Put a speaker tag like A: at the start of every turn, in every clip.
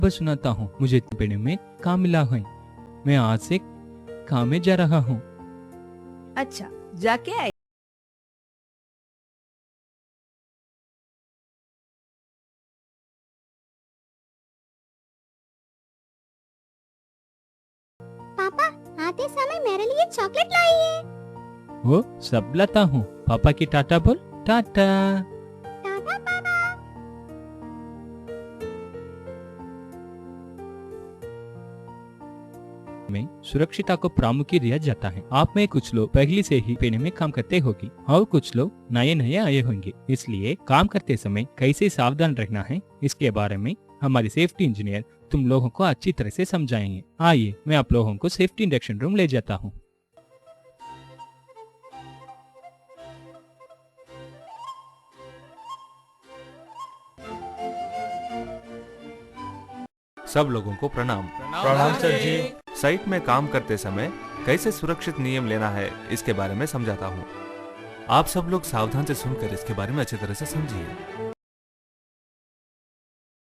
A: बस सुनाता हूँ। मुझे पेड़ में काम मिला है। मैं आज से काम में जा रहा हूँ।
B: अच्छा, जाके आए।
C: पापा आते समय मेरे लिए चॉकलेट लाई है।
A: वो सब लाता हूँ। पापा की टाटा बोल। टाटा।
C: टाटा पापा।
A: में सुरक्षिता को प्रामुख्य दिया जाता है। आप में कुछ लोग पहले से ही पेड़ में काम करते होंगे और कुछ लोग नए नए आए होंगे, इसलिए काम करते समय कैसे सावधान रहना है इसके बारे में हमारे सेफ्टी इंजीनियर तुम लोगों को अच्छी तरह से समझाएंगे। आइए मैं आप लोगों को सेफ्टी इंडक्शन रूम ले जाता हूँ।
D: सब लोगों को प्रणाम।
E: प्रणाम सर जी।
D: साइट में काम करते समय कैसे सुरक्षित नियम लेना है इसके बारे में समझाता हूँ। आप सब लोग सावधान से सुनकर इसके बारे में अच्छी तरह से समझिए।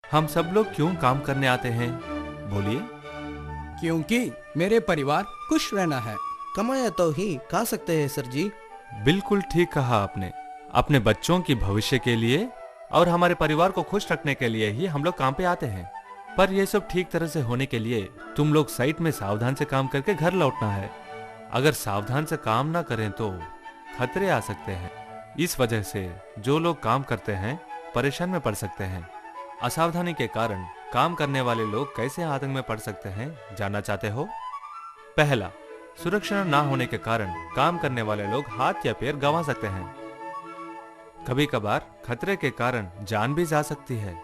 D: हम सब लोग क्यों काम करने आते हैं, बोलिए।
E: क्योंकि मेरे परिवार खुश रहना है।
F: कमाया तो ही खा सकते हैं सर जी।
D: बिल्कुल ठीक कहा आपने। अपने बच्चों की भविष्य के लिए और हमारे परिवार को खुश रखने के लिए ही हम लोग काम पे आते हैं। पर यह सब ठीक तरह से होने के लिए तुम लोग साइट में सावधान से काम करके घर लौटना है। अगर सावधान से काम ना करें तो खतरे आ सकते हैं। इस वजह से जो लोग काम करते हैं परेशान में पड़ सकते हैं। असावधानी के कारण काम करने वाले लोग कैसे आतंक में पड़ सकते हैं, जानना चाहते हो? पहला, सुरक्षा ना होने के कारण काम करने वाले लोग हाथ या पैर गंवा सकते हैं। कभी कभार खतरे के कारण जान भी जा सकती है।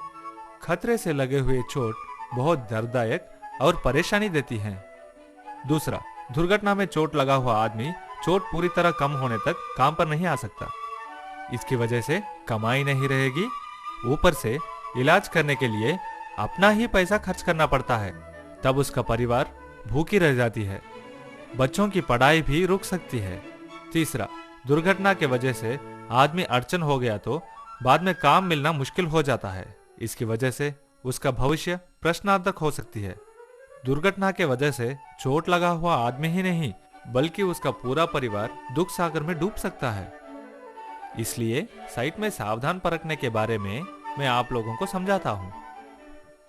D: खतरे से लगे हुए चोट बहुत दर्ददायक और परेशानी देती है। दूसरा, दुर्घटना में चोट लगा हुआ आदमी चोट पूरी तरह कम होने तक काम पर नहीं आ सकता। इसकी वजह से कमाई नहीं रहेगी, ऊपर से इलाज करने के लिए अपना ही पैसा खर्च करना पड़ता है। तब उसका परिवार भूखी रह जाती है। बच्चों की पढ़ाई भी रुक सकती है। तीसरा, दुर्घटना के वजह से आदमी अड़चन हो गया तो बाद में काम मिलना मुश्किल हो जाता है। इसकी वजह से उसका भविष्य प्रश्नार्थक हो सकती है। दुर्घटना के वजह से चोट लगा हुआ आदमी ही नहीं बल्कि उसका पूरा परिवार दुख सागर में डूब सकता है। इसलिए साइट में सावधान परखने के बारे में मैं आप लोगों को समझाता हूँ।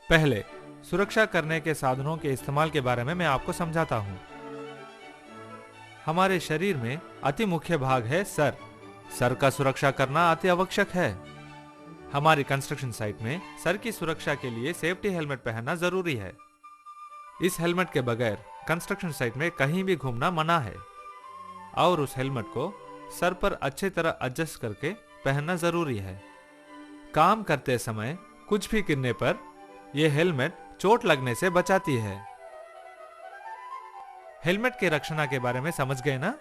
D: पहले, सुरक्षा करने के साधनों के इस्तेमाल के बारे में मैं आपको समझाता हूँ। हमारे शरीर में अति मुख्य भाग है सर। सर का सुरक्षा करना अति आवश्यक है। हमारी कंस्ट्रक्शन साइट में सर की सुरक्षा के लिए सेफ्टी हेलमेट पहनना जरूरी है। इस हेलमेट के बगैर कंस्ट्रक्शन साइट में कहीं भी घूमना मना है और उस हेलमेट को सर पर अच्छी तरह एडजस्ट करके पहनना जरूरी है। काम करते समय कुछ भी गिरने पर यह हेलमेट चोट लगने से बचाती है। हेलमेट के रक्षणा के बारे में समझ गए ना?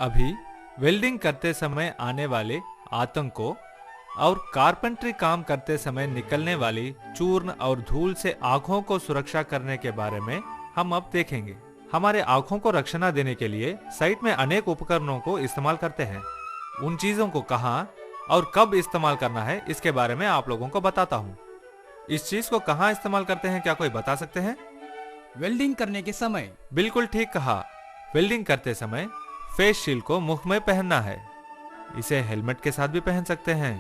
D: अभी वेल्डिंग करते समय आने वाले आतंकों और कारपेंट्री काम करते समय निकलने वाली चूर्ण और धूल से आंखों को सुरक्षा करने के बारे में हम अब देखेंगे। हमारे आंखों को रक्षणा देने के लिए साइट में अनेक उपकरणों को इस्तेमाल करते हैं। उन चीजों को कहां और कब इस्तेमाल करना है इसके बारे में आप लोगों को बताता हूं। इस चीज को कहां इस्तेमाल करते हैं, क्या कोई बता सकते हैं?
E: वेल्डिंग करने के समय।
D: बिल्कुल ठीक कहा। वेल्डिंग करते समय फेस शील्ड को मुख में पहनना है। इसे हेलमेट के साथ भी पहन सकते हैं।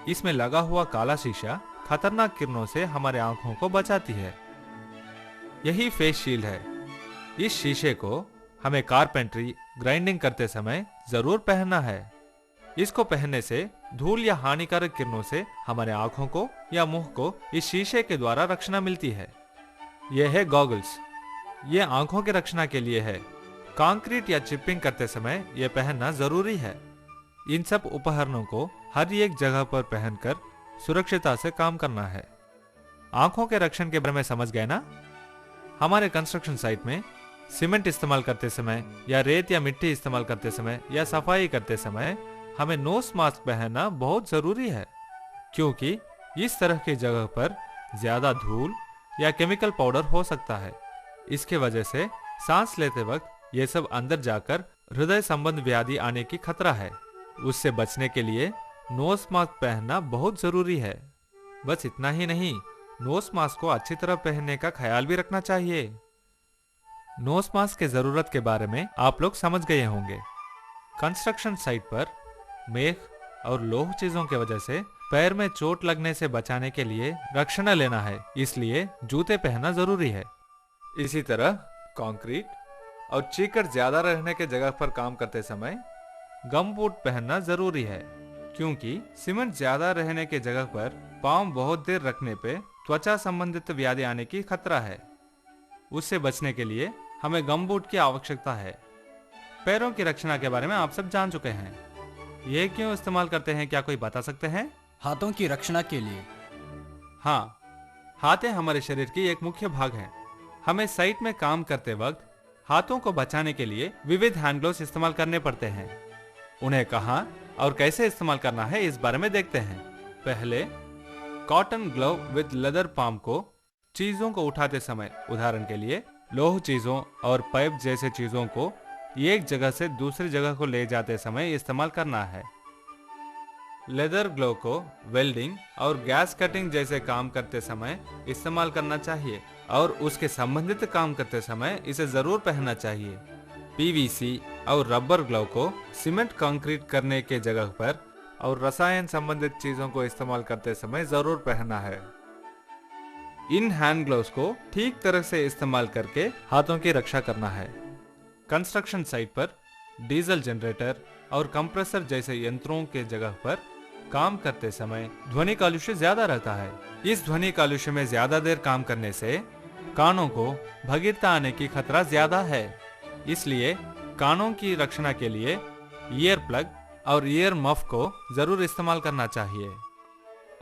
D: इसमें लगा हुआ काला शीशा खतरनाक किरणों से हमारे आंखों को बचाती है। यही फेस शील्ड है। इस शीशे को हमें कारपेंट्री ग्राइंडिंग करते समय जरूर पहनना है। इसको पहनने से धूल या हानिकारक किरणों से हमारे आंखों को या मुंह को इस शीशे के द्वारा रक्षणा मिलती है। यह है गॉगल्स। यह आंखों के रक्षणा के लिए है। कंक्रीट या चिपिंग करते समय यह पहनना जरूरी है। इन सब उपकरणों को हर एक जगह पर पहनकर सुरक्षिता से काम करना है। आंखों के रक्षण के बारे में समझ गए ना? हमारे कंस्ट्रक्शन साइट में सीमेंट इस्तेमाल करते समय या रेत या मिट्टी इस्तेमाल करते समय या सफाई करते समय हमें नोज मास्क पहनना बहुत जरूरी है, क्योंकि इस तरह की जगह पर ज्यादा धूल या केमिकल पाउडर हो सकता है। इसके वजह से सांस लेते वक्त ये सब अंदर जाकर हृदय संबंध व्याधि आने की खतरा है। उससे बचने के लिए नोज मास्क पहनना बहुत जरूरी है। बस इतना ही नहीं, नोस मास्क को अच्छी तरह पहनने का ख्याल भी रखना चाहिए। नोस मास्क की जरूरत के बारे में आप लोग समझ गए होंगे। कंस्ट्रक्शन साइट पर मेघ और लोह चीजों की वजह से पैर में चोट लगने से बचाने के लिए रक्षण लेना है, इसलिए जूते पहनना जरूरी है। इसी तरह कंक्रीट और चीकट ज्यादा रहने के जगह पर काम करते समय गम बूट पहनना जरूरी है, क्योंकि सीमेंट ज्यादा रहने के जगह पर पांव बहुत देर रखने पे त्वचा संबंधित व्याधि आने की खतरा है। उससे बचने के लिए हमें गम बूट की आवश्यकता है। पैरों की रक्षा के बारे में आप सब जान चुके हैं। ये क्यों इस्तेमाल करते हैं, क्या कोई बता सकते हैं?
E: हाथों की रक्षा के लिए।
D: हाँ, हाथें हमारे शरीर की एक मुख्य भाग हैं। हमें साइट में काम करते वक्त हाथों को बचाने के लिए विविध हैंड ग्लोव्स इस्तेमाल करने पड़ते हैं। उन्हें कहाँ और कैसे इस्तेमाल करना है इस बारे में देखते हैं। पहले cotton glove with leather palm को चीजों को उठाते समय, उदाहरण के लिए लोह चीजों और पाइप जैसे चीजों को एक जगह से दूसरी जगह को ले जाते समय इस्तेमाल करना है। लेदर ग्लव को वेल्डिंग और गैस कटिंग जैसे काम करते समय इस्तेमाल करना चाहिए और उसके संबंधित काम करते समय इसे जरूर पहनना चाहिए। पीवीसी और रबर ग्लव को सीमेंट कंक्रीट करने के जगह पर और रसायन संबंधित चीजों को इस्तेमाल करते समय जरूर पहनना है। इन हैंड ग्लव्स को ठीक तरह से इस्तेमाल करके हाथों की रक्षा करना है। कंस्ट्रक्शन साइट पर डीजल जनरेटर और कंप्रेसर जैसे यंत्रों के जगह पर काम करते समय ध्वनि कालुष्य ज्यादा रहता है। इस ध्वनि कालुष्य में ज्यादा देर काम करने से कानों को भंगुरता आने की खतरा ज्यादा है। इसलिए कानों की रक्षा के लिए ईयर प्लग और ईयर मफ को जरूर इस्तेमाल करना चाहिए।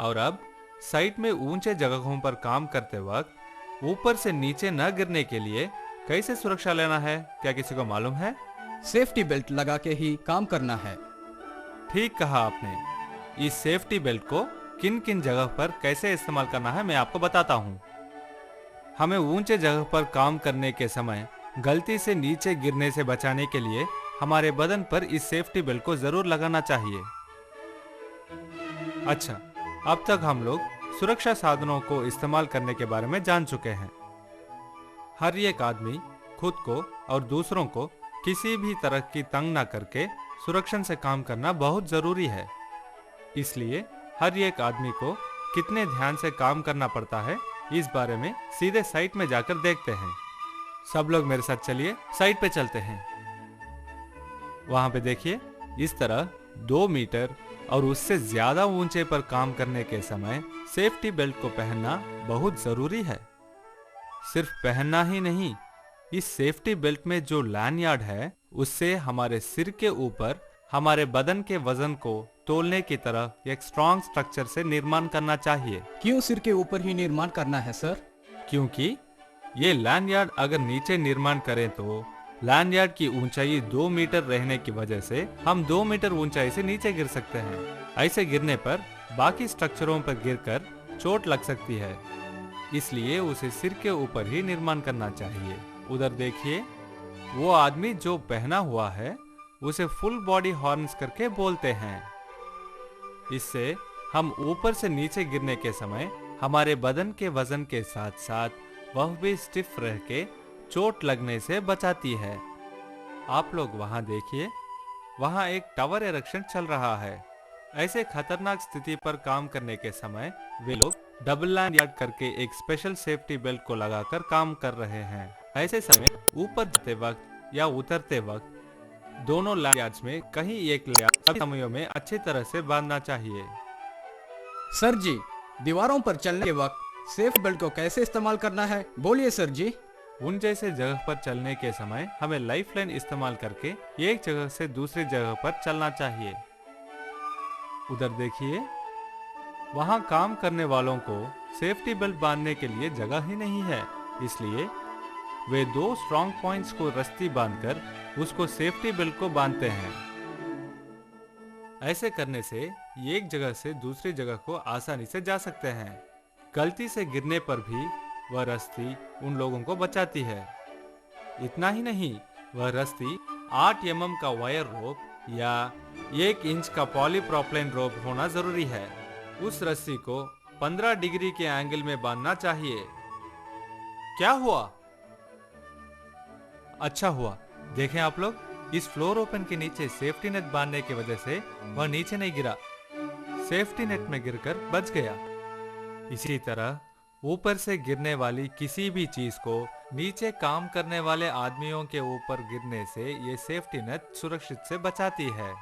D: और अब साइट में ऊंचे जगहों पर काम करते वक्त ऊपर से नीचे न गिरने के लिए कैसे सुरक्षा लेना है, क्या किसी को मालूम है?
E: सेफ्टी बेल्ट लगा के ही काम करना है।
D: ठीक कहा आपने। इस सेफ्टी बेल्ट को किन किन जगह पर कैसे इस्तेमाल करना है मैं आपको बताता हूँ। हमें ऊंचे जगह पर काम करने के समय गलती से नीचे गिरने से बचाने के लिए हमारे बदन पर इस सेफ्टी बेल्ट को जरूर लगाना चाहिए। अच्छा, अब तक हम लोग सुरक्षा साधनों को इस्तेमाल करने के बारे में जान चुके हैं। हर एक आदमी खुद को और दूसरों को किसी भी तरह की तंग ना करके सुरक्षा से काम करना बहुत जरूरी है। इसलिए हर एक आदमी को कितने ध्यान से काम करना पड़ता है इस बारे में सीधे साइट में जाकर देखते हैं। सब लोग मेरे साथ चलिए, साइट पे चलते हैं। वहां पे देखिए, इस तरह 2 मीटर और उससे ज्यादा ऊंचे पर काम करने के समय सेफ्टी बेल्ट को पहनना बहुत जरूरी है। सिर्फ पहनना ही नहीं, इस सेफ्टी बेल्ट में जो लैनयार्ड है उससे हमारे सिर के ऊपर हमारे बदन के वजन को तोलने की तरह एक स्ट्रॉन्ग स्ट्रक्चर से निर्माण करना चाहिए।
E: क्यों सिर के ऊपर ही निर्माण करना है सर?
D: क्योंकि ये लैंडयार्ड अगर नीचे निर्माण करें तो लैंडयार्ड की ऊंचाई 2 मीटर रहने की वजह से हम 2 मीटर ऊंचाई से नीचे गिर सकते हैं। ऐसे गिरने पर बाकी स्ट्रक्चरों पर गिरकर चोट लग सकती है, इसलिए उसे सिर के ऊपर ही निर्माण करना चाहिए। उधर देखिए, वो आदमी जो पहना हुआ है उसे फुल बॉडी हॉर्न्स करके बोलते हैं। इससे हम ऊपर से नीचे गिरने के समय हमारे बदन के वजन के साथ साथ वह भी स्टिफ रह के चोट लगने से बचाती है। आप लोग वहां देखिए, वहां एक टावर इरेक्शन चल रहा है। ऐसे खतरनाक स्थिति पर काम करने के समय वे लोग डबल लैंडयार्ड करके एक स्पेशल सेफ्टी बेल्ट को लगाकर काम कर रहे हैं। ऐसे समय ऊपर जाते वक्त या उतरते वक्त दोनों लैंडयार्ड्स में कहीं एक लैंडयार्ड सभी समयों में अच्छी तरह से बांधना चाहिए।
E: सर जी, दीवारों पर चलने के वक्त सेफ्टी बेल्ट को कैसे इस्तेमाल करना है, बोलिए सर जी।
D: उन जैसे जगह पर चलने के समय हमें लाइफलाइन इस्तेमाल करके एक जगह से दूसरी जगह पर चलना चाहिए। उधर देखिए, वहां काम करने वालों को सेफ्टी बेल्ट बांधने के लिए जगह ही नहीं है, इसलिए वे 2 स्ट्रॉन्ग पॉइंट्स को रस्सी बांधकर उसको सेफ्टी बेल्ट को बांधते हैं। ऐसे करने से एक जगह से दूसरी जगह को आसानी से जा सकते हैं। गलती से गिरने पर भी वह रस्सी उन लोगों को बचाती है। इतना ही नहीं, वह रस्सी 8 mm का वायर रोप या 1 इंच का पॉलीप्रोपिलीन रोप होना जरूरी है। उस रस्सी को 15 डिग्री के एंगल में बांधना चाहिए। क्या हुआ? अच्छा हुआ, देखें आप लोग, इस फ्लोर ओपन के नीचे सेफ्टी नेट बांधने की वजह से वह नीचे नहीं गिरा, सेफ्टी नेट में गिरकर बच गया। इसी तरह ऊपर से गिरने वाली किसी भी चीज को नीचे काम करने वाले आदमियों के ऊपर गिरने से ये सेफ्टी नेट सुरक्षित से बचाती है।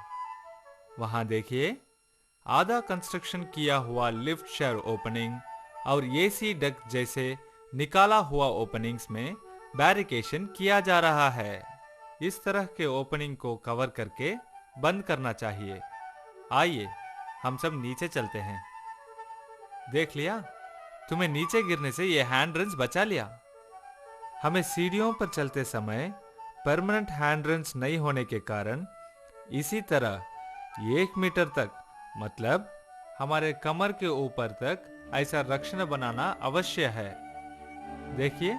D: वहां देखिए, आधा कंस्ट्रक्शन किया हुआ लिफ्ट शेयर ओपनिंग और एसी डक्ट जैसे निकाला हुआ ओपनिंग्स में बैरिकेशन किया जा रहा है। इस तरह के ओपनिंग को कवर करके बंद करना चाहिए। आइए हम सब नीचे चलते हैं। देख लिया, तुम्हें नीचे गिरने से ये हैंड रेंच बचा लिया। हमें सीढ़ियों पर चलते समय परमानेंट हैंड रेंच नहीं होने के कारण इसी तरह 1 मीटर तक, मतलब हमारे कमर के ऊपर तक ऐसा रक्षण बनाना अवश्य है। देखिए,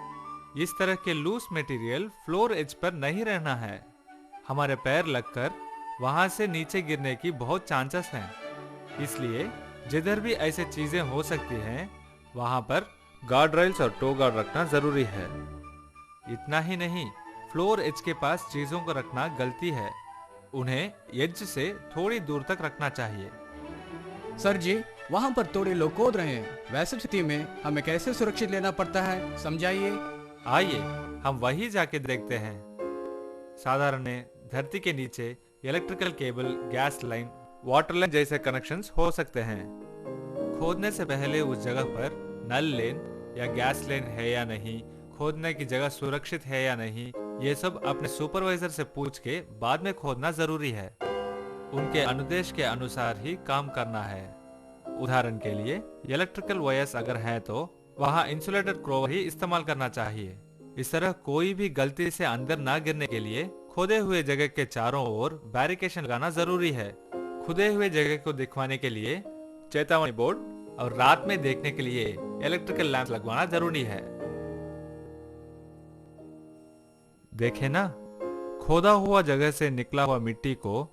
D: इस तरह के loose material floor as per नहीं रहना है। हमारे पैर लगकर वहां से नीचे गिरने की बहुत चांसेस हैं। इसलिए जिधर भी ऐसे चीजें हो सकती हैं, वहां पर गार्ड रेल्स और टो गार्ड रखना जरूरी है। इतना ही नहीं, फ्लोर एज के पास चीजों को रखना गलती है। उन्हें एज से थोड़ी दूर तक रखना चाहिए।
E: सर जी, वहाँ पर थोड़े लोग कूद रहे हैं। वैसे स्थिति में हमें कैसे सुरक्षित लेना पड़ता है, समझाइए।
D: आइए हम वही जाके देखते हैं। साधारण धरती के नीचे electrical cable, gas line, water line जैसे कनेक्शंस हो सकते हैं। खोदने से पहले उस जगह पर नल लेन या गैस लेन है या नहीं, खोदने की जगह सुरक्षित है या नहीं, ये सब अपने सुपरवाइजर से पूछ के बाद में खोदना जरूरी है। उनके अनुदेश के अनुसार ही काम करना है। उदाहरण के लिए इलेक्ट्रिकल वायर्स अगर हैं तो वहां इंसुलेटेड क्रोवर ही इस्तेमाल करना चाहिए। इस तरह कोई भी गलती से अंदर ना गिरने के लिए खोदे हुए जगह के चारों ओर बैरिकेशन लगाना जरूरी है। खुदे हुए जगह को दिखवाने के लिए चेतावनी बोर्ड और रात में देखने के लिए इलेक्ट्रिकल लैंप लगवाना जरूरी है। देखे ना, खोदा हुआ जगह से निकला हुआ मिट्टी को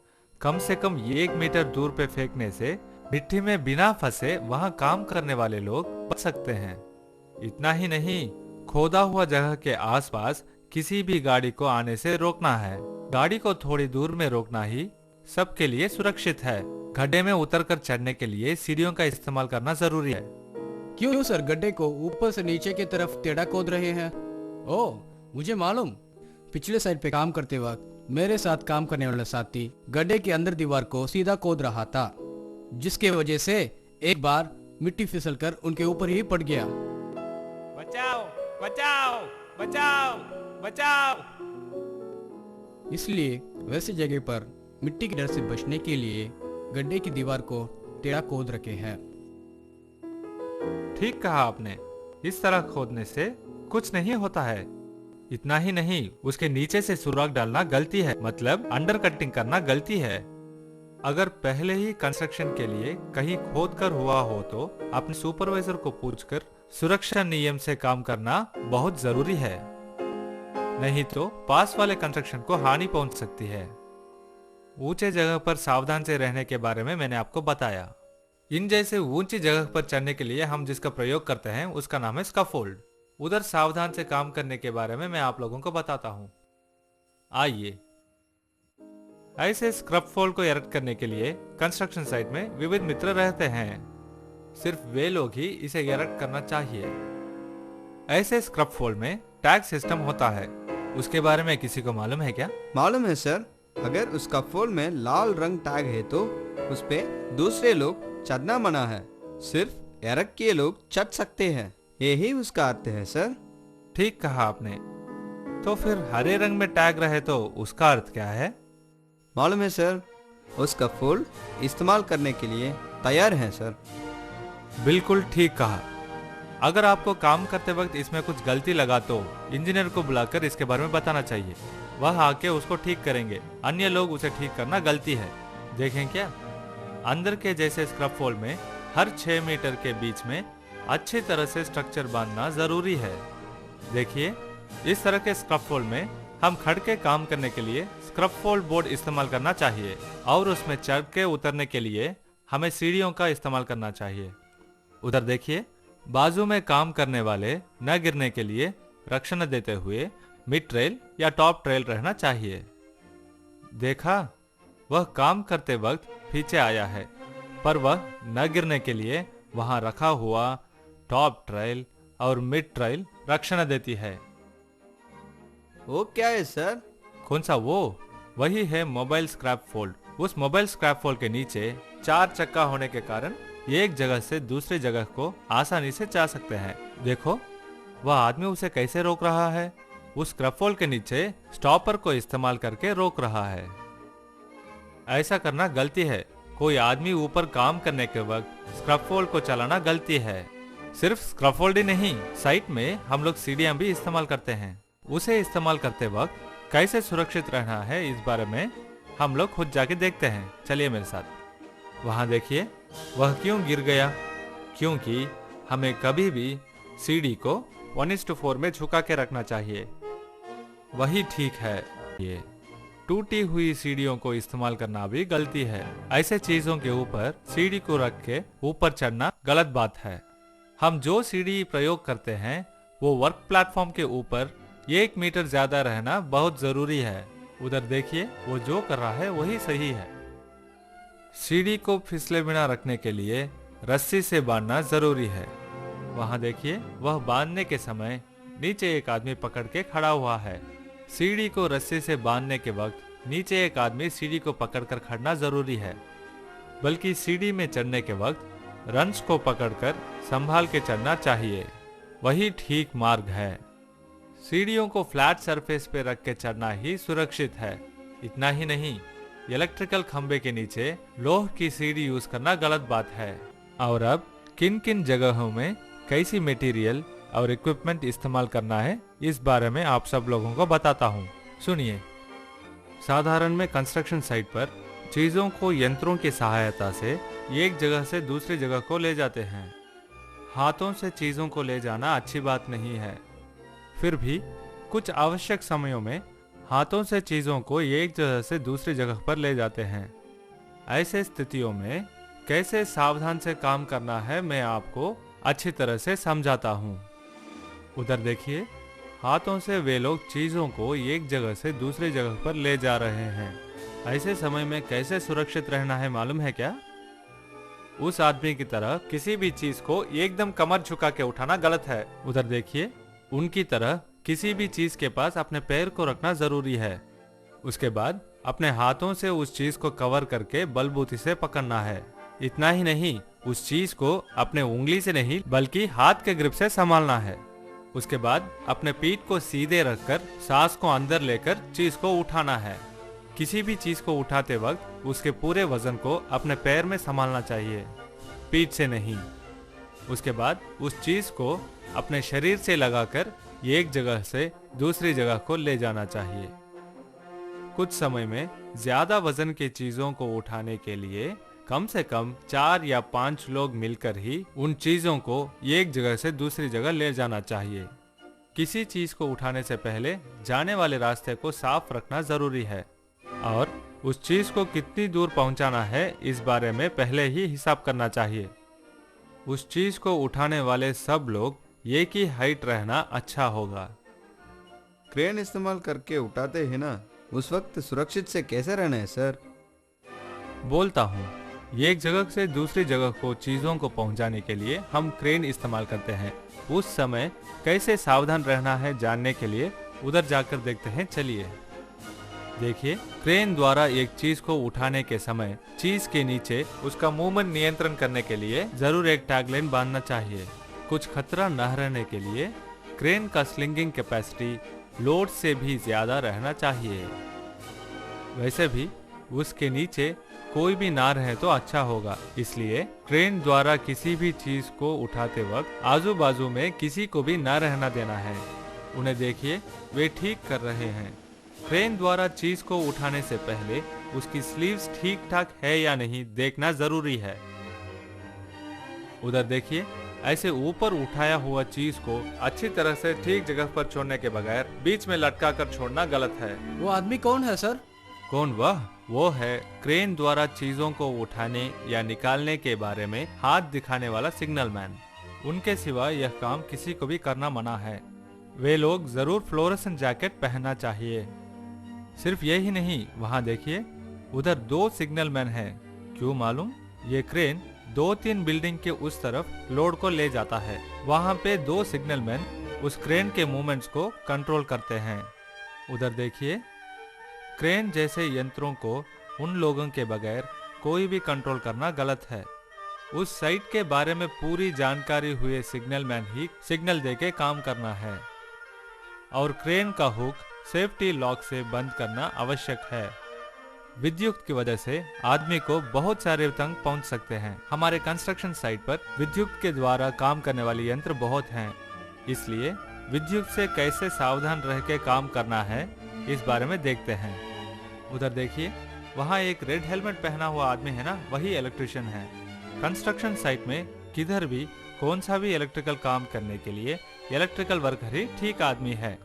D: कम से कम 1 मीटर दूर पे फेंकने से मिट्टी में बिना फंसे वहां काम करने वाले लोग बच सकते हैं। इतना ही नहीं, खोदा हुआ जगह के आसपास किसी भी गाड़ी को आने से रोकना है। गाड़ी को थोड़ी दूर में रोकना ही सबके लिए सुरक्षित है। गड्ढे में उतरकर चढ़ने के लिए सीढ़ियों का इस्तेमाल करना जरूरी है।
E: क्यों सर गड्ढे को ऊपर से नीचे की तरफ टेढ़ा खोद रहे हैं? ओह, मुझे मालूम। पिछले साइड पे काम करते वक्त मेरे साथ काम करने वाला साथी गड्ढे के अंदर दीवार को सीधा खोद रहा था, जिसके वजह से एक बार मिट्टी फिसलकर उनके ऊपर ही पड़ गया।
A: बचाओ बचाओ बचाओ बचाओ।
E: इसलिए वैसे जगह पर मिट्टी के डर से बचने के लिए गड्ढे की दीवार को टेढ़ा खोद रखे हैं।
D: ठीक कहा आपने, इस तरह खोदने से कुछ नहीं होता है। इतना ही नहीं, उसके नीचे से सुराख डालना गलती है, मतलब अंडर कटिंग करना गलती है। अगर पहले ही कंस्ट्रक्शन के लिए कहीं खोद कर हुआ हो तो अपने सुपरवाइजर को पूछकर सुरक्षा नियम से काम करना बहुत जरूरी है, नहीं तो पास वाले कंस्ट्रक्शन को हानि पहुंच सकती है। ऊंचे जगह पर सावधान से रहने के बारे में मैंने आपको बताया। इन जैसे ऊंची जगह पर चढ़ने के लिए हम जिसका प्रयोग करते हैं उसका नाम है स्कैफोल्ड। उधर सावधान से काम करने के बारे में मैं आप लोगों को बताता हूं। आइए, ऐसे स्कैफोल्ड को इरेक्ट करने के लिए कंस्ट्रक्शन साइट में विविध मित्र रहते हैं। सिर्फ वे लोग ही इसे इरेक्ट करना चाहिए। ऐसे स्कैफोल्ड में टैग सिस्टम होता है, उसके बारे में किसी को मालूम है क्या?
F: मालूम है सर। अगर उसका फूल में लाल रंग टैग है तो उस पे दूसरे लोग चढ़ना मना है, सिर्फ एरक के लोग चढ़ सकते हैं। यही उसका अर्थ है सर।
D: ठीक कहा आपने। तो फिर हरे रंग में टैग रहे तो उसका अर्थ क्या है?
F: मालूम है सर, उसका फूल इस्तेमाल करने के लिए तैयार है सर।
D: बिल्कुल ठीक कहा। अगर आपको काम करते वक्त इसमें कुछ गलती लगा तो इंजीनियर को बुलाकर इसके बारे में बताना चाहिए। वह आके उसको ठीक करेंगे, अन्य लोग उसे ठीक करना गलती है। देखें क्या, अंदर के जैसे स्कैफोल्ड में हर 6 मीटर के बीच में अच्छी तरह से स्ट्रक्चर बांधना जरूरी है। देखिए, इस तरह के स्कैफोल्ड में हम खड़ के काम करने के लिए स्कैफोल्ड बोर्ड इस्तेमाल करना चाहिए और उसमें चढ़ के उतरने के लिए हमें सीढ़ियों का इस्तेमाल करना चाहिए। उधर देखिए, बाजू में काम करने वाले न गिरने के लिए रक्षण देते हुए मिड ट्रेल या टॉप ट्रेल रहना चाहिए। देखा, वह काम करते वक्त पीछे आया है, पर वह न गिरने के लिए वहां रखा हुआ टॉप ट्रेल और मिड ट्रेल रक्षण देती है।
F: वो क्या है सर?
D: कौन सा? वो वही है मोबाइल स्क्रैप फोल्ड। उस मोबाइल स्क्रैप फोल्ड के नीचे 4 चक्का होने के कारण एक जगह से दूसरी जगह को आसानी से जा सकते हैं। देखो, वह आदमी उसे कैसे रोक रहा है। उस स्क्रैप फोल्ड के नीचे स्टॉपर को इस्तेमाल करके रोक रहा है। ऐसा करना गलती है। कोई आदमी ऊपर काम करने के वक्त स्क्रैफोल्ड को चलाना गलती है। सिर्फ स्क्रैफोल्ड ही नहीं, साइट में हम लोग सीढ़ियां भी इस्तेमाल करते हैं। उसे इस्तेमाल करते वक्त कैसे सुरक्षित रहना है, इस बारे में हम लोग खुद जाके देखते हैं। चलिए मेरे साथ। वहां देखिए, वह क्यों गिर गया? क्योंकि हमें कभी भी सीढ़ी को 1:4 में झुका के रखना चाहिए। वही ठीक है। ये टूटी हुई सीढ़ियों को इस्तेमाल करना भी गलती है। ऐसे चीजों के ऊपर सीढ़ी को रख के ऊपर चढ़ना गलत बात है। हम जो सीढ़ी प्रयोग करते हैं वो वर्क प्लेटफॉर्म के ऊपर 1 मीटर ज्यादा रहना बहुत जरूरी है। उधर देखिए, वो जो कर रहा है वही सही है। सीढ़ी को फिसले बिना रखने के लिए रस्सी से बांधना जरूरी है। वहां देखिए, वह बांधने के समय नीचे एक आदमी पकड़ के खड़ा हुआ है। सीढ़ी को रस्सी से बांधने के वक्त नीचे एक आदमी सीढ़ी को पकड़कर खड़ना जरूरी है। बल्कि सीढ़ी में चढ़ने के वक्त रंच को पकड़कर संभाल के चढ़ना चाहिए। वही ठीक मार्ग है। सीढ़ियों को फ्लैट सरफेस पे रख के चढ़ना ही सुरक्षित है। इतना ही नहीं, इलेक्ट्रिकल खंबे के नीचे लोह की सीढ़ी यूज करना गलत बात है। और अब किन किन जगहों में कैसी मटेरियल और इक्विपमेंट इस्तेमाल करना है, इस बारे में आप सब लोगों को बताता हूँ। सुनिए। साधारण में कंस्ट्रक्शन साइट पर चीजों को यंत्रों की सहायता से एक जगह से दूसरी जगह को ले जाते हैं। हाथों से चीजों को ले जाना अच्छी बात नहीं है। फिर भी कुछ आवश्यक समयों में हाथों से चीजों को एक जगह से दूसरी जगह पर ले जाते हैं। ऐसे स्थितियों में कैसे सावधान से काम करना है, मैं आपको अच्छी तरह से समझाता हूँ। उधर देखिए, हाथों से वे लोग चीजों को एक जगह से दूसरी जगह पर ले जा रहे हैं। ऐसे समय में कैसे सुरक्षित रहना है मालूम है क्या? उस आदमी की तरह किसी भी चीज को एकदम कमर झुका के उठाना गलत है। उधर देखिए, उनकी तरह किसी भी चीज के पास अपने पैर को रखना जरूरी है। उसके बाद अपने हाथों से उस चीज को कवर करके बलबूती से पकड़ना है। इतना ही नहीं, उस चीज को अपने उंगली से नहीं बल्कि हाथ के ग्रिप से संभालना है। उसके बाद अपने पीठ को सीधे रखकर सांस को अंदर लेकर चीज को उठाना है। किसी भी चीज को उठाते वक्त उसके पूरे वजन को अपने पैर में संभालना चाहिए, पीठ से नहीं। उसके बाद उस चीज को अपने शरीर से लगाकर एक जगह से दूसरी जगह को ले जाना चाहिए। कुछ समय में ज्यादा वजन की चीजों को उठाने के लिए कम से कम 4 या 5 लोग मिलकर ही उन चीजों को एक जगह से दूसरी जगह ले जाना चाहिए। किसी चीज को उठाने से पहले जाने वाले रास्ते को साफ रखना जरूरी है और उस चीज को कितनी दूर पहुंचाना है, इस बारे में पहले ही हिसाब करना चाहिए। उस चीज को उठाने वाले सब लोग एक ही हाइट रहना अच्छा होगा।
F: क्रेन इस्तेमाल करके उठाते हैं ना, उस वक्त सुरक्षित से कैसे रहना है सर?
D: बोलता हूँ, एक जगह से दूसरी जगह को चीजों को पहुंचाने के लिए हम क्रेन इस्तेमाल करते हैं। उस समय कैसे सावधान रहना है जानने के लिए उधर जाकर देखते हैं। चलिए देखिए, क्रेन द्वारा एक चीज को उठाने के समय चीज के नीचे उसका मूवमेंट नियंत्रण करने के लिए जरूर एक टैगलाइन बांधना चाहिए। कुछ खतरा न रहने के लिए क्रेन का स्लिंगिंग कैपेसिटी लोड से भी ज्यादा रहना चाहिए। वैसे भी उसके नीचे कोई भी ना रहे तो अच्छा होगा, इसलिए क्रेन द्वारा किसी भी चीज को उठाते वक्त आजू बाजू में किसी को भी ना रहना देना है। उन्हें देखिए, वे ठीक कर रहे हैं। क्रेन द्वारा चीज को उठाने से पहले उसकी स्लीव्स ठीक ठाक है या नहीं देखना जरूरी है। उधर देखिए, ऐसे ऊपर उठाया हुआ चीज को अच्छी तरह से ठीक जगह पर छोड़ने के बगैर बीच में लटका कर छोड़ना गलत है।
E: वो आदमी कौन है सर?
D: कौन वह? वो है क्रेन द्वारा चीजों को उठाने या निकालने के बारे में हाथ दिखाने वाला सिग्नल मैन। उनके सिवा यह काम किसी को भी करना मना है। वे लोग जरूर फ्लोरेसेंट जैकेट पहनना चाहिए। सिर्फ यही नहीं, वहाँ देखिए, उधर 2 सिग्नल मैन हैं। क्यों मालूम? ये क्रेन 2-3 बिल्डिंग के उस तरफ लोड को ले जाता है। वहाँ पे 2 सिग्नल मैन उस क्रेन के मूवमेंट्स को कंट्रोल करते हैं। उधर देखिए, क्रेन जैसे यंत्रों को उन लोगों के बगैर कोई भी कंट्रोल करना गलत है। उस साइट के बारे में पूरी जानकारी हुए सिग्नल मैन ही सिग्नल देके काम करना है। और क्रेन का हुक सेफ्टी लॉक से बंद करना आवश्यक है। विद्युत की वजह से आदमी को बहुत सारे तंग पहुंच सकते हैं। हमारे कंस्ट्रक्शन साइट पर विद्युत के द्वारा काम करने वाले यंत्र बहुत हैं, इसलिए विद्युत से कैसे सावधान रह के काम करना है इस बारे में देखते हैं। उधर देखिए, वहाँ एक रेड हेलमेट पहना हुआ आदमी है ना, वही इलेक्ट्रिशियन है। कंस्ट्रक्शन साइट में किधर भी कौन सा भी इलेक्ट्रिकल काम करने के लिए इलेक्ट्रिकल वर्कर ही ठीक आदमी है।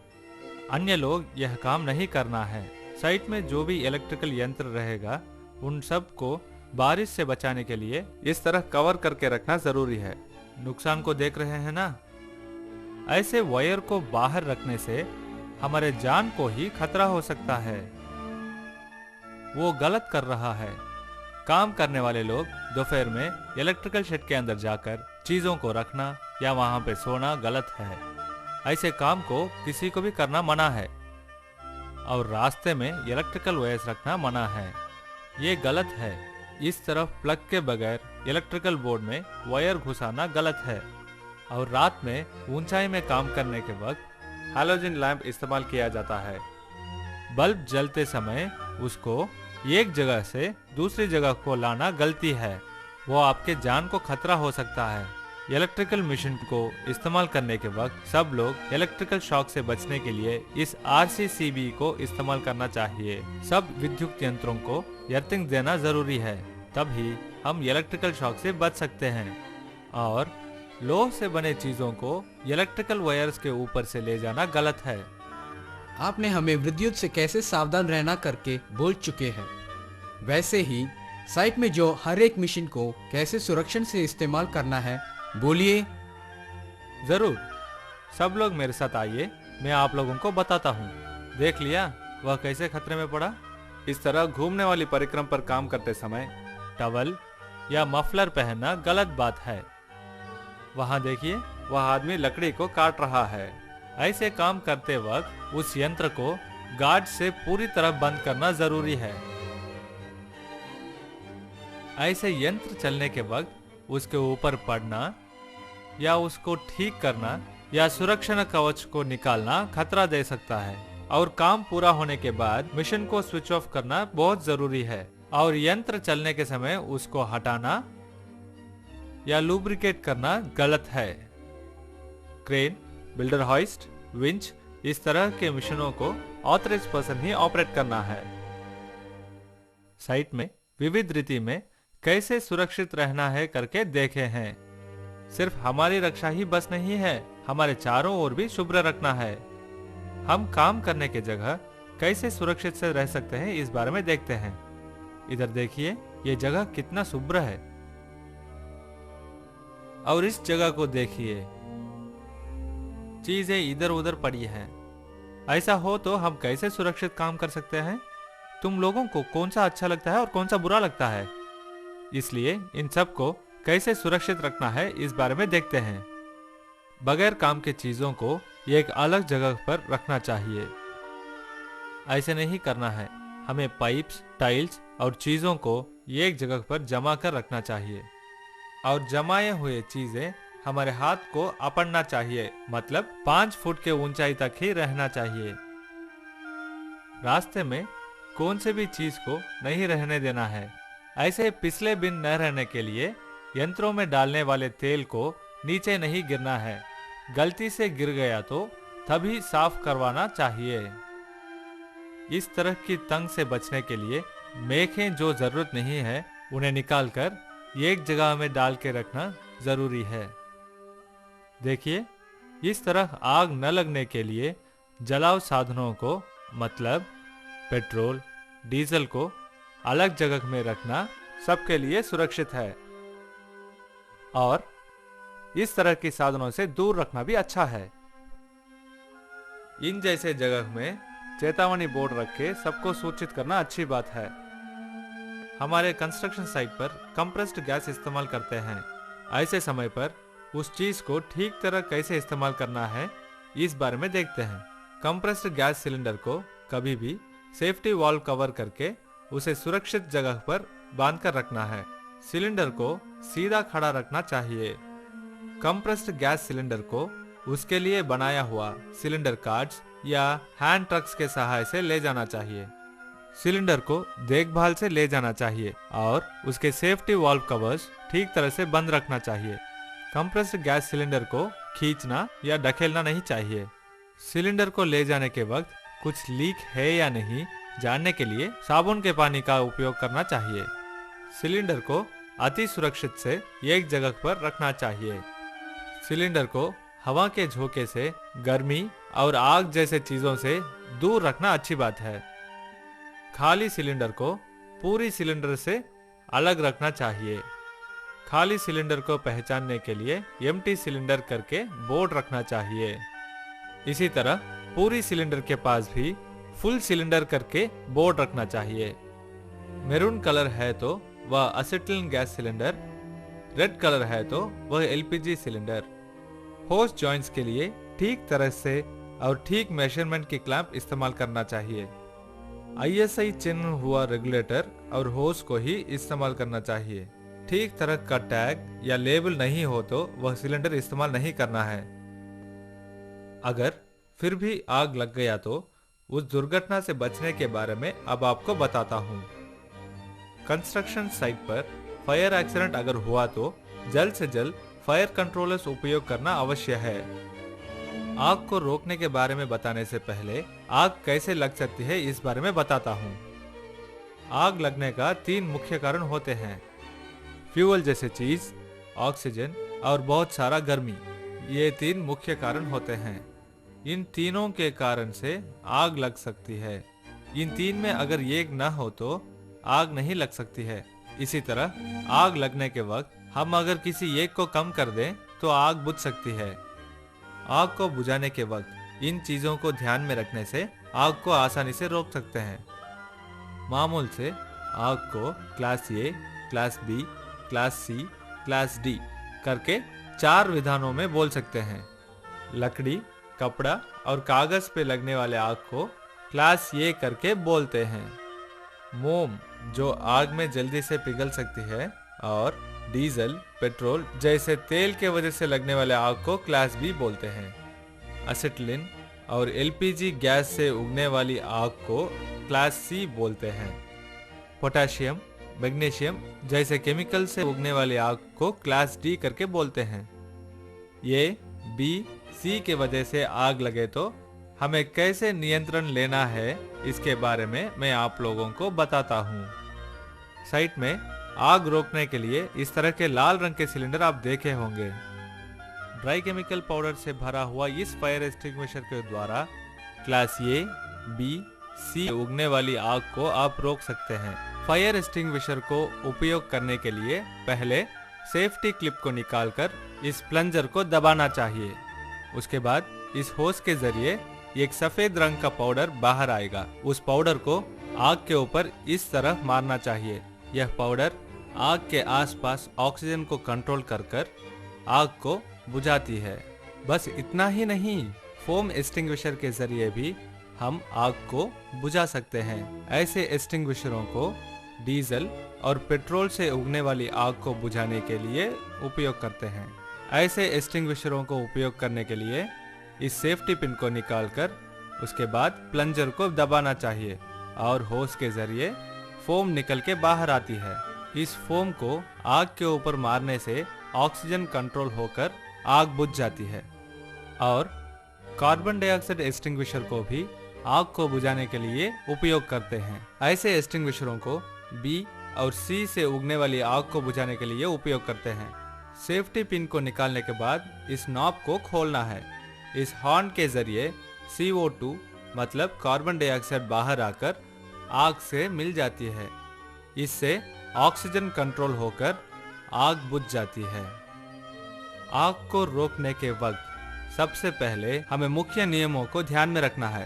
D: अन्य लोग यह काम नहीं करना है। साइट में जो भी इलेक्ट्रिकल यंत्र रहेगा उन सब को बारिश से बचाने के लिए इस तरह कवर करके रखना जरूरी है। नुकसान को देख रहे हैं ना? ऐसे वायर को बाहर रखने से हमारे जान को ही खतरा हो सकता है। वो गलत कर रहा है। काम करने वाले लोग दोपहर में इलेक्ट्रिकल शेड के अंदर जाकर चीजों को रखना या वहां पे सोना गलत है। ऐसे काम को किसी को भी करना मना है। और रास्ते में इलेक्ट्रिकल वायर्स रखना मना है, ये गलत है। इस तरफ प्लग के बगैर इलेक्ट्रिकल बोर्ड में वायर घुसाना गलत है। और रात में ऊंचाई में काम करने के वक्त हैलोजन लैंप इस्तेमाल किया जाता है। बल्ब जलते समय उसको एक जगह से दूसरी जगह को लाना गलती है, वो आपके जान को खतरा हो सकता है। इलेक्ट्रिकल मशीन को इस्तेमाल करने के वक्त सब लोग इलेक्ट्रिकल शॉक से बचने के लिए इस RCCB को इस्तेमाल करना चाहिए। सब विद्युत यंत्रों को अर्थिंग देना जरूरी है, तभी हम इलेक्ट्रिकल शॉक से बच सकते हैं। और लोह से बने चीजों को इलेक्ट्रिकल वायर्स के ऊपर से ले जाना गलत है।
E: आपने हमें विद्युत से कैसे सावधान रहना करके बोल चुके हैं। वैसे ही साइट में जो हर एक मशीन को कैसे सुरक्षण से इस्तेमाल करना है, बोलिए।
D: जरूर, सब लोग मेरे साथ आइए, मैं आप लोगों को बताता हूँ। देख लिया वह कैसे खतरे में पड़ा? इस तरह घूमने वाली परिक्रम पर काम करते समय टवल या मफलर पहनना गलत बात है। वहाँ देखिए, वह आदमी लकड़ी को काट रहा है। ऐसे काम करते वक्त उस यंत्र को गार्ड से पूरी तरह बंद करना जरूरी है। ऐसे यंत्र चलने के वक्त उसके ऊपर पड़ना या उसको ठीक करना या सुरक्षा कवच को निकालना खतरा दे सकता है। और काम पूरा होने के बाद मशीन को स्विच ऑफ करना बहुत जरूरी है। और यंत्र चलने के समय उसको हटाना या लुब्रिकेट करना गलत है। क्रेन, बिल्डर हॉइस्ट, विंच, इस तरह के मशीनों को ऑथराइज्ड पर्सन ही ऑपरेट करना है। साइट में विविध रीति में कैसे सुरक्षित रहना है करके देखे हैं। सिर्फ हमारी रक्षा ही बस नहीं है, हमारे चारों ओर भी शुभ्र रखना है। हम काम करने की जगह कैसे सुरक्षित से रह सकते हैं इस बारे में देखते हैं। इधर देखिए, ये जगह कितना शुभ्र है। और इस जगह को देखिए, चीजें इधर उधर पड़ी हैं। ऐसा हो तो हम कैसे सुरक्षित काम कर सकते हैं? तुम लोगों को कौन सा अच्छा लगता है और कौन सा बुरा लगता है, इसलिए इन सब को कैसे सुरक्षित रखना है इस बारे में देखते हैं। बगैर काम के चीजों को एक अलग जगह पर रखना चाहिए। ऐसे नहीं करना है। हमें पाइप्स, टाइल्स और चीजों को एक जगह पर जमा कर रखना चाहिए। और जमाए हुए चीजें हमारे हाथ को अपड़ना चाहिए, मतलब 5 फुट के ऊंचाई तक ही रहना चाहिए। रास्ते में कौन से भी चीज को नहीं रहने देना है। ऐसे पिछले बिन न रहने के लिए यंत्रों में डालने वाले तेल को नीचे नहीं गिरना है। गलती से गिर गया तो तभी साफ करवाना चाहिए। इस तरह की तंग से बचने के लिए मेखें जो जरूरत नहीं है उन्हें निकालकर एक जगह में डाल के रखना जरूरी है। देखिए, इस तरह आग न लगने के लिए जलाव साधनों को, मतलब पेट्रोल, डीजल को अलग जगह में रखना सबके लिए सुरक्षित है और इस तरह के साधनों से दूर रखना भी अच्छा है। इन जैसे जगह में चेतावनी बोर्ड रख के सबको सूचित करना अच्छी बात है। हमारे कंस्ट्रक्शन साइट पर कंप्रेस्ड गैस इस्तेमाल करते हैं। ऐसे समय पर उस चीज को ठीक तरह कैसे इस्तेमाल करना है इस बारे में देखते हैं। कंप्रेस्ड गैस सिलेंडर को कभी भी सेफ्टी वाल्व कवर करके उसे सुरक्षित जगह पर बांधकर रखना है। सिलेंडर को सीधा खड़ा रखना चाहिए। कंप्रेस्ड गैस सिलेंडर को उसके लिए बनाया हुआ सिलेंडर कार्ड्स या हैंड ट्रक्स के सहायता से ले जाना चाहिए। सिलेंडर को देखभाल से ले जाना चाहिए और उसके सेफ्टी वाल्व कवर्स ठीक तरह से बंद रखना चाहिए। कंप्रेस्ड गैस सिलेंडर को खींचना या ढकेलना नहीं चाहिए। सिलेंडर को ले जाने के वक्त कुछ लीक है या नहीं जानने के लिए साबुन के पानी का उपयोग करना चाहिए। सिलेंडर को अति सुरक्षित से एक जगह पर रखना चाहिए। सिलेंडर को हवा के झोंके से, गर्मी और आग जैसे चीजों से दूर रखना अच्छी बात है। खाली सिलेंडर को पूरी सिलेंडर से अलग रखना चाहिए। खाली सिलेंडर को पहचानने के लिए एम्प्टी सिलेंडर करके बोर्ड रखना चाहिए। इसी तरह पूरी सिलेंडर के पास भी फुल सिलेंडर करके बोर्ड रखना चाहिए। मैरून कलर है तो वह असिटिलीन गैस सिलेंडर, रेड कलर है तो वह एलपीजी सिलेंडर। होस जॉइंट्स के लिए ठीक तरह से और ठीक मेजरमेंट की क्लैंप इस्तेमाल करना चाहिए। आईएसआई चिन्ह हुआ रेगुलेटर और होस को ही इस्तेमाल करना चाहिए। ठीक तरह का टैग या लेबल नहीं हो तो वह सिलेंडर इस्तेमाल नहीं करना है। अगर फिर भी आग लग गया तो उस दुर्घटना से बचने के बारे में अब आपको बताता हूँ। कंस्ट्रक्शन साइट पर फायर एक्सीडेंट अगर हुआ तो जल्द से जल्द फायर कंट्रोलर्स उपयोग करना अवश्य है। आग को रोकने के बारे में बताने से पहले आग कैसे लग सकती है इस बारे में बताता हूँ। आग लगने का 3 मुख्य कारण होते हैं। फ्यूल जैसे चीज, ऑक्सीजन और बहुत सारा गर्मी, ये 3 मुख्य कारण होते हैं। इन तीनों के कारण से आग लग सकती है। इन 3 में अगर एक न हो तो आग नहीं लग सकती है। इसी तरह आग लगने के वक्त हम अगर किसी एक को कम कर दें तो आग बुझ सकती है। आग को बुझाने के वक्त इन चीजों को ध्यान में रखने से आग को आसानी से रोक सकते हैं। मामूल से आग को class A, class B, class C, class D करके 4 विधानों में बोल सकते हैं। लकड़ी, कपड़ा और कागज पे लगने वाले आग को क्लास ए करके बोलते हैं। मोम जो आग में जल्दी से पिघल सकती है और डीजल, पेट्रोल जैसे तेल के वजह से लगने वाले आग को क्लास बी बोलते हैं। असिटिलीन और एलपीजी गैस से उगने वाली आग को क्लास सी बोलते हैं। पोटेशियम, मैग्नीशियम जैसे केमिकल से उगने वाली आग को क्लास डी करके बोलते हैं। ये बी, सी के वजह से आग लगे तो हमें कैसे नियंत्रण लेना है इसके बारे में मैं आप लोगों को बताता हूँ। साइट में आग रोकने के लिए इस तरह के लाल रंग के सिलेंडर आप देखे होंगे। ड्राई केमिकल पाउडर से भरा हुआ इस फायर एक्सटिंग्विशर के द्वारा क्लास ए, बी, सी उगने वाली आग को आप रोक सकते हैं। फायर एक्सटिंग्विशर को उपयोग करने के लिए पहले सेफ्टी क्लिप को निकालकर इस प्लंजर को दबाना चाहिए। उसके बाद इस होस के जरिए एक सफेद रंग का पाउडर बाहर आएगा। उस पाउडर को आग के ऊपर इस तरह मारना चाहिए। यह पाउडर आग के आसपास ऑक्सीजन को कंट्रोल कर आग को बुझाती है। बस इतना ही नहीं, फोम एक्सटिंग्विशर के जरिए भी हम आग को बुझा सकते हैं। ऐसे एक्सटिंग्विशरों को डीजल और पेट्रोल से उगने वाली आग को बुझाने के लिए उपयोग करते हैं। ऐसे एक्सटिंग्विशरों को उपयोग करने के लिए इस सेफ्टी पिन को निकालकर उसके बाद प्लंजर को दबाना चाहिए और होस के जरिए फोम निकल के बाहर आती है। इस फोम को आग के ऊपर मारने से ऑक्सीजन कंट्रोल होकर आग बुझ जाती है। और कार्बन डाइऑक्साइड एक्सटिंग्विशर को भी आग को बुझाने के लिए उपयोग करते हैं। ऐसे एक्सटिंग्विशरों को बी और सी से उगने वाली आग को बुझाने के लिए उपयोग करते हैं। सेफ्टी पिन को निकालने के बाद इस नॉब को खोलना है। इस हॉर्न के जरिए CO2 मतलब कार्बन डाइऑक्साइड बाहर आकर आग से मिल जाती है। इससे ऑक्सीजन कंट्रोल होकर आग बुझ जाती है। आग को रोकने के वक्त सबसे पहले हमें मुख्य नियमों को ध्यान में रखना है।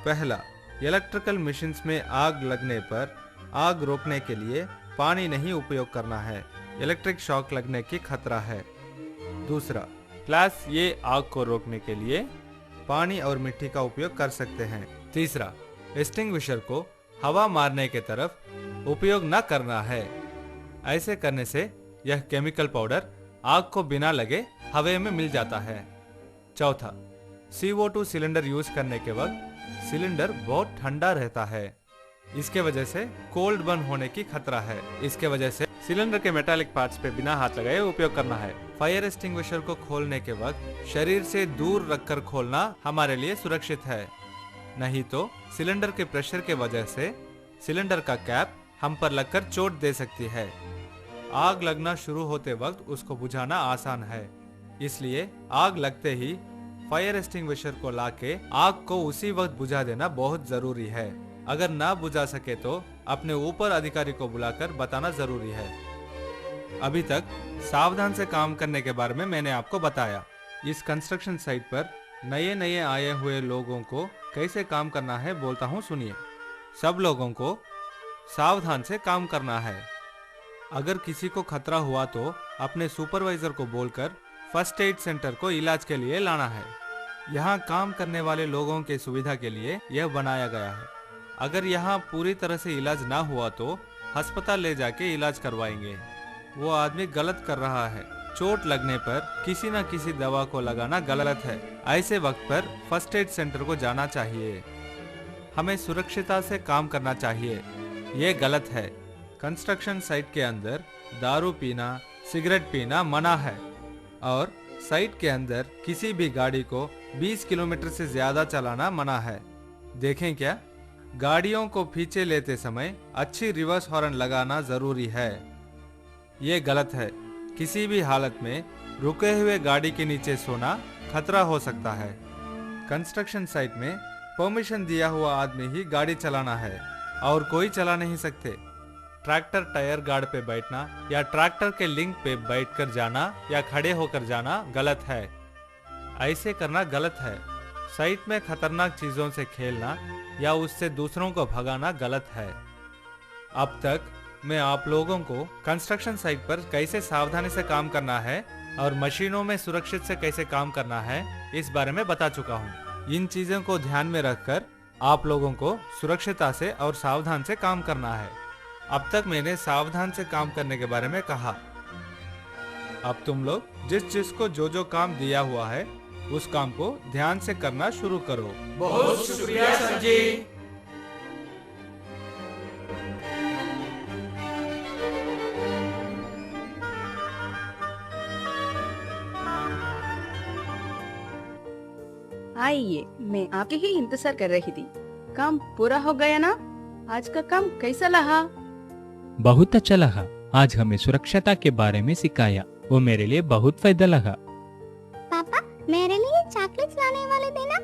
D: पहला, इलेक्ट्रिकल मशीन्स में आग लगने पर आग रोकने के लिए पानी नहीं उपयोग करना है, इलेक्ट्रिक शॉक लगने की खतरा है। दूसरा, क्लास ये आग को रोकने के लिए पानी और मिट्टी का उपयोग कर सकते हैं। तीसरा, एक्सटिंग्विशर को हवा मारने के तरफ उपयोग न करना है। ऐसे करने से यह केमिकल पाउडर आग को बिना लगे हवा में मिल जाता है। चौथा, CO2 सिलेंडर यूज करने के वक्त सिलेंडर बहुत ठंडा रहता है। इसके वजह से कोल्ड बर्न होने की खतरा है। इसके वजह से सिलेंडर के मेटालिक पार्ट्स पे बिना हाथ लगाए उपयोग करना है। फायर एक्सटिंग्विशर को खोलने के वक्त शरीर से दूर रखकर खोलना हमारे लिए सुरक्षित है, नहीं तो सिलेंडर के प्रेशर के वजह से सिलेंडर का कैप हम पर लगकर चोट दे सकती है। आग लगना शुरू होते वक्त उसको बुझाना आसान है, इसलिए आग लगते ही फायर एक्सटिंग्विशर को लाके आग को उसी वक्त बुझा देना बहुत जरूरी है। अगर ना बुझा सके तो अपने ऊपर अधिकारी को बुलाकर बताना जरूरी है। अभी तक सावधान से काम करने के बारे में मैंने आपको बताया। इस कंस्ट्रक्शन साइट पर नए नए आए हुए लोगों को कैसे काम करना है बोलता हूँ, सुनिए। सब लोगों को सावधान से काम करना है। अगर किसी को खतरा हुआ तो अपने सुपरवाइजर को बोलकर फर्स्ट एड सेंटर को इलाज के लिए लाना है। यहाँ काम करने वाले लोगों के सुविधा के लिए यह बनाया गया है। अगर यहाँ पूरी तरह से इलाज ना हुआ तो अस्पताल ले जाके इलाज करवाएंगे। वो आदमी गलत कर रहा है। चोट लगने पर किसी न किसी दवा को लगाना गलत है। ऐसे वक्त पर फर्स्ट एड सेंटर को जाना चाहिए। हमें सुरक्षिता से काम करना चाहिए, ये गलत है। कंस्ट्रक्शन साइट के अंदर दारू पीना, सिगरेट पीना मना है और साइट के अंदर किसी भी गाड़ी को 20 किलोमीटर से ज्यादा चलाना मना है। देखें क्या, गाड़ियों को पीछे लेते समय अच्छी रिवर्स हॉर्न लगाना जरूरी है। ये गलत है। किसी भी हालत में रुके हुए गाड़ी के नीचे सोना खतरा हो सकता है। कंस्ट्रक्शन साइट में परमिशन दिया हुआ आदमी ही गाड़ी चलाना है और कोई चला नहीं सकते। ट्रैक्टर टायर गार्ड पे बैठना या ट्रैक्टर के लिंक पे बैठकर जाना या खड़े होकर जाना गलत है। ऐसे करना गलत है। साइट में खतरनाक चीजों से खेलना या उससे दूसरों को भगाना गलत है। अब तक मैं आप लोगों को कंस्ट्रक्शन साइट पर कैसे सावधानी से काम करना है और मशीनों में सुरक्षित से कैसे काम करना है इस बारे में बता चुका हूँ। इन चीजों को ध्यान में रखकर आप लोगों को सुरक्षिता से और सावधान से काम करना है। अब तक मैंने सावधान से काम करने के बारे में कहा। अब तुम लोग जिस को जो काम दिया हुआ है उस काम को ध्यान से करना शुरू करो।
E: बहुत शुक्रिया सर जी।
B: आइए, मैं आपके ही इंतजार कर रही थी। काम पूरा हो गया ना? आज का काम कैसा लगा?
A: बहुत अच्छा लगा। आज हमें सुरक्षता के बारे में सिखाया, वो मेरे लिए बहुत फायदा लगा।
C: पापा, मेरे लिए चॉकलेट्स लाने वाले देना।